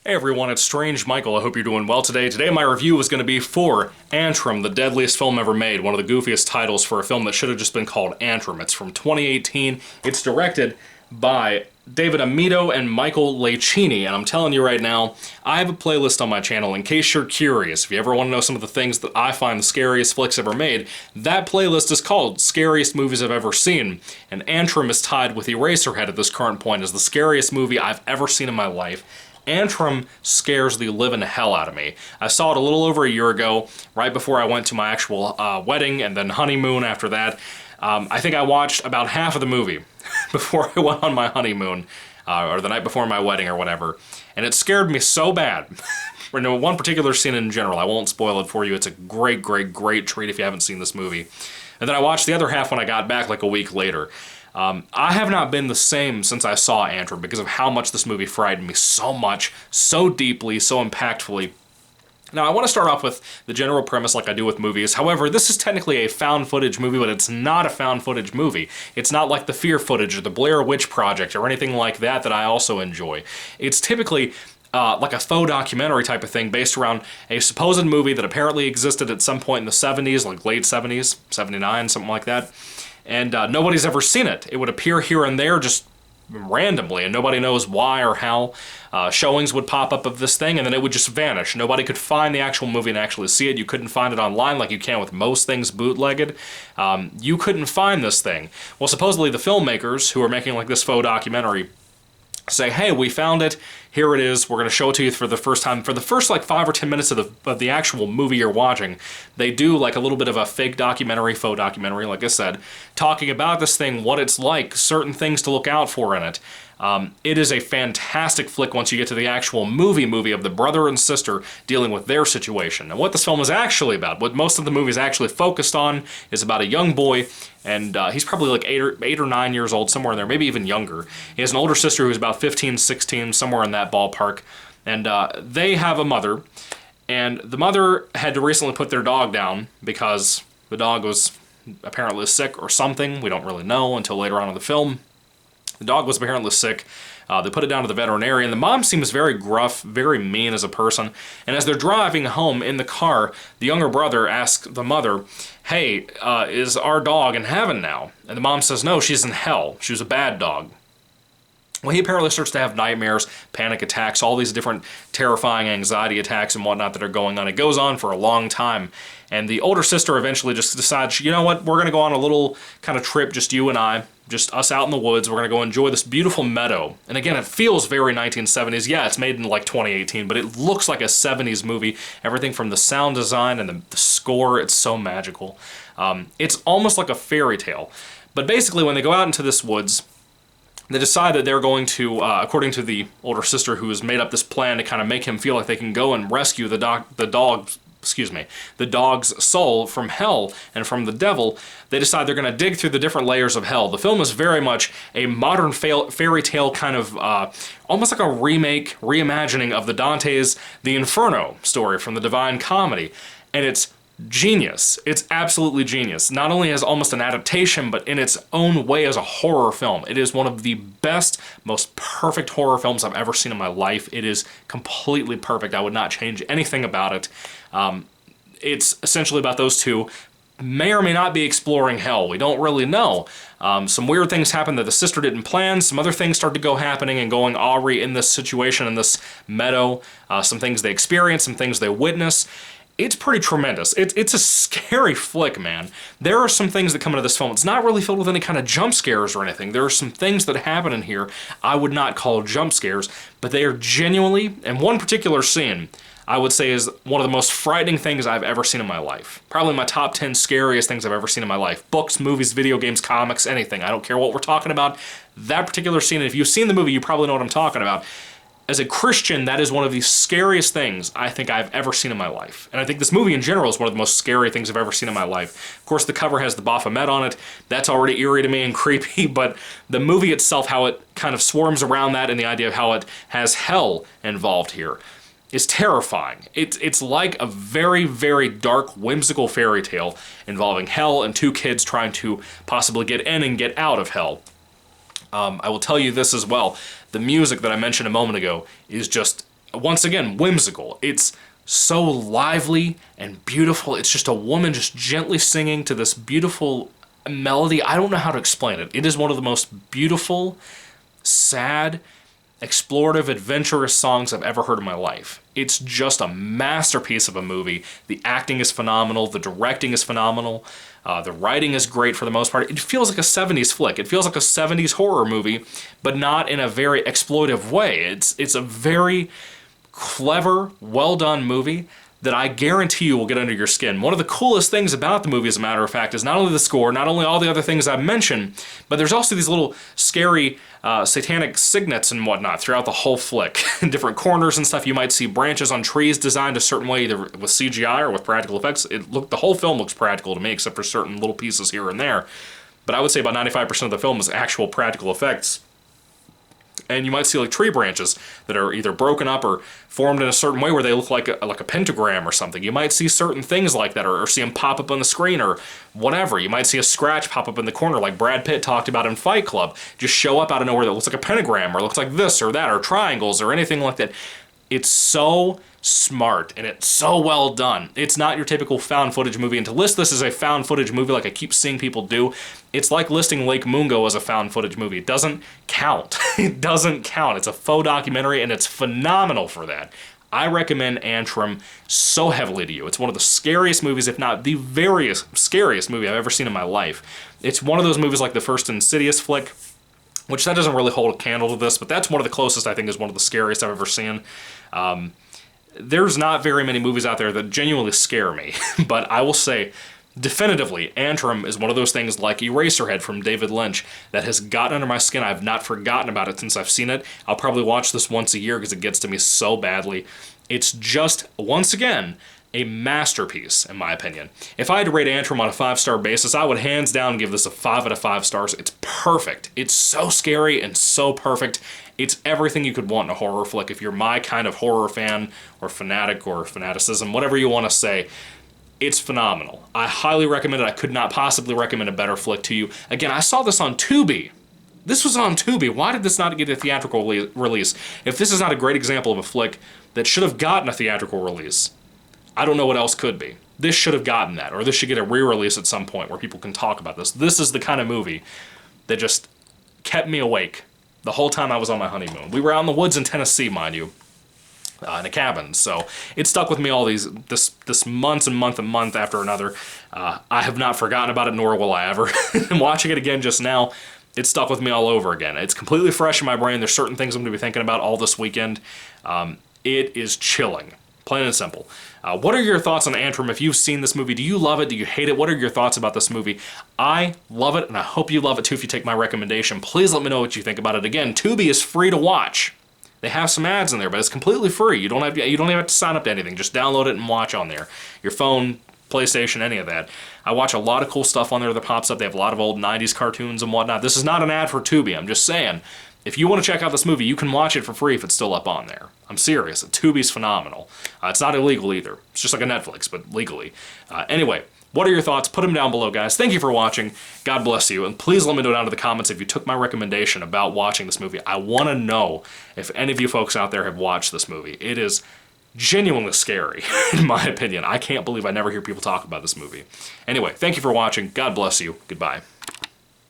Hey everyone, it's Strange Michael. I hope you're doing well today. Today my review is going to be for Antrum, the deadliest film ever made. One of the goofiest titles for a film that should have just been called Antrum. It's from 2018. It's directed by David Amito and Michael Lacini, and I'm telling you right now, I have a playlist on my channel in case you're curious. If you ever want to know some of the things that I find the scariest flicks ever made, that playlist is called Scariest Movies I've Ever Seen, and Antrum is tied with Eraserhead at this current point as the scariest movie I've ever seen in my life. Antrum scares the living hell out of me. I saw it a little over a year ago, right before I went to my actual wedding and then honeymoon after that. I think I watched about half of the movie before I went on my honeymoon, or the night before my wedding or whatever, and it scared me so bad. For no one particular scene in general, I won't spoil it for you. It's a great, great, great treat if you haven't seen this movie. And then I watched the other half when I got back like a week later. I have not been the same since I saw Antrum because of how much this movie frightened me so much, so deeply, so impactfully. Now, I want to start off with the general premise like I do with movies. However, this is technically a found footage movie, but it's not a found footage movie. It's not like the Fear footage or the Blair Witch Project or anything like that that I also enjoy. It's typically like a faux documentary type of thing based around a supposed movie that apparently existed at some point in the 70s, like late 70s, 79, something like that. And nobody's ever seen it. It would appear here and there just randomly, and nobody knows why or how. Showings would pop up of this thing, and then it would just vanish. Nobody could find the actual movie and actually see it. You couldn't find it online like you can with most things bootlegged. You couldn't find this thing. Well, supposedly the filmmakers who are making like this faux documentary say, hey, we found it, here it is, we're going to show it to you for the first time. For the first like 5 or 10 minutes of the actual movie you're watching, they do like a little bit of a fake documentary, faux documentary, like I said, talking about this thing, what it's like, certain things to look out for in it. It is a fantastic flick once you get to the actual movie of the brother and sister dealing with their situation. And what this film is actually about, what most of the movie is actually focused on, is about a young boy, and he's probably like 8 or 9 years old, somewhere in there, maybe even younger. He has an older sister who's about 15, 16, somewhere in that ballpark, and they have a mother, and the mother had to recently put their dog down because the dog was apparently sick or something. We don't really know until later on in the film. The dog was apparently sick. They put it down to the veterinarian. The mom seems very gruff, very mean as a person. And as they're driving home in the car, the younger brother asks the mother, hey, is our dog in heaven now? And the mom says, no, she's in hell. She was a bad dog. Well, he apparently starts to have nightmares, panic attacks, all these different terrifying anxiety attacks and whatnot that are going on. It goes on for a long time. And the older sister eventually just decides, you know what, we're going to go on a little kind of trip, just you and I, just us out in the woods. We're going to go enjoy this beautiful meadow. And again, it feels very 1970s. Yeah, it's made in like 2018, but it looks like a 70s movie. Everything from the sound design and the score, it's so magical. It's almost like a fairy tale. But basically, when they go out into this woods, they decide that they're going to, according to the older sister who has made up this plan to kind of make him feel like they can go and rescue the dog's soul from hell and from the devil, they decide they're going to dig through the different layers of hell. The film is very much a modern fairy tale kind of, almost like a reimagining of the Dante's The Inferno story from the Divine Comedy. And it's genius. It's absolutely genius. Not only as almost an adaptation, but in its own way as a horror film. It is one of the best, most perfect horror films I've ever seen in my life. It is completely perfect. I would not change anything about it. It's essentially about those two may or may not be exploring hell. We don't really know. Some weird things happen that the sister didn't plan. Some other things start to go happening and going awry in this situation, in this meadow. Some things they experience, some things they witness. It's pretty tremendous. It's a scary flick, man. There are some things that come into this film. It's not really filled with any kind of jump scares or anything. There are some things that happen in here I would not call jump scares, but they are genuinely, and one particular scene, I would say is one of the most frightening things I've ever seen in my life. Probably my top 10 scariest things I've ever seen in my life. Books, movies, video games, comics, anything. I don't care what we're talking about. That particular scene, and if you've seen the movie, you probably know what I'm talking about. As a Christian, that is one of the scariest things I think I've ever seen in my life. And I think this movie in general is one of the most scary things I've ever seen in my life. Of course, the cover has the Baphomet on it. That's already eerie to me and creepy, but the movie itself, how it kind of swarms around that and the idea of how it has hell involved here is terrifying. It's like a very, very dark, whimsical fairy tale involving hell and two kids trying to possibly get in and get out of hell. I will tell you this as well. The music that I mentioned a moment ago is just once again, whimsical. It's so lively and beautiful. It's just a woman just gently singing to this beautiful melody. I don't know how to explain it. It is one of the most beautiful, sad, explorative, adventurous songs I've ever heard in my life. It's just a masterpiece of a movie. The acting is phenomenal. The directing is phenomenal. The writing is great for the most part. It feels like a 70s flick. It feels like a 70s horror movie, but not in a very exploitive way. It's a very clever, well-done movie that I guarantee you will get under your skin. One of the coolest things about the movie, as a matter of fact, is not only the score, not only all the other things I've mentioned, but there's also these little scary satanic signets and whatnot throughout the whole flick. In different corners and stuff, you might see branches on trees designed a certain way, either with CGI or with practical effects. The whole film looks practical to me, except for certain little pieces here and there. But I would say about 95% of the film is actual practical effects. And you might see like tree branches that are either broken up or formed in a certain way where they look like a pentagram or something. You might see certain things like that, or see them pop up on the screen or whatever. You might see a scratch pop up in the corner like Brad Pitt talked about in Fight Club. Just show up out of nowhere that looks like a pentagram or looks like this or that or triangles or anything like that. It's so smart and it's so well done. It's not your typical found footage movie, and to list this as a found footage movie like I keep seeing people do, it's like listing Lake Mungo as a found footage movie. It doesn't count. It doesn't count. It's a faux documentary and it's phenomenal for that. I recommend Antrum so heavily to you. It's one of the scariest movies, if not the very scariest movie I've ever seen in my life. It's one of those movies like the first Insidious flick, which that doesn't really hold a candle to this, but that's one of the closest I think is one of the scariest I've ever seen. There's not very many movies out there that genuinely scare me, but I will say definitively Antrum is one of those things like Eraserhead from David Lynch that has gotten under my skin. I've not forgotten about it since I've seen it. I'll probably watch this once a year because it gets to me so badly. It's just, once again, a masterpiece, in my opinion. If I had to rate Antrum on a 5-star basis, I would hands down give this a 5 out of 5 stars. It's perfect. It's so scary and so perfect. It's everything you could want in a horror flick. If you're my kind of horror fan or fanatic or fanaticism, whatever you want to say, it's phenomenal. I highly recommend it. I could not possibly recommend a better flick to you. Again, I saw this on Tubi. This was on Tubi. Why did this not get a theatrical release? If this is not a great example of a flick that should have gotten a theatrical release, I don't know what else could be. This should have gotten that, or this should get a re-release at some point where people can talk about this. This is the kind of movie that just kept me awake the whole time I was on my honeymoon. We were out in the woods in Tennessee, mind you, in a cabin, so it stuck with me all this months and month after another. I have not forgotten about it, nor will I ever. And watching it again just now, it stuck with me all over again. It's completely fresh in my brain. There's certain things I'm going to be thinking about all this weekend. It is chilling. Plain and simple. What are your thoughts on Antrum? If you've seen this movie, do you love it? Do you hate it? What are your thoughts about this movie? I love it, and I hope you love it too if you take my recommendation. Please let me know what you think about it. Again, Tubi is free to watch. They have some ads in there, but it's completely free. You don't even have to sign up to anything. Just download it and watch on there. Your phone, PlayStation, any of that. I watch a lot of cool stuff on there that pops up. They have a lot of old 90s cartoons and whatnot. This is not an ad for Tubi. I'm just saying, if you want to check out this movie, you can watch it for free if it's still up on there. I'm serious. Tubi's phenomenal. It's not illegal either. It's just like a Netflix, but legally. Anyway, what are your thoughts? Put them down below, guys. Thank you for watching. God bless you. And please let me know down in the comments if you took my recommendation about watching this movie. I want to know if any of you folks out there have watched this movie. It is genuinely scary, in my opinion. I can't believe I never hear people talk about this movie. Anyway, thank you for watching. God bless you. Goodbye.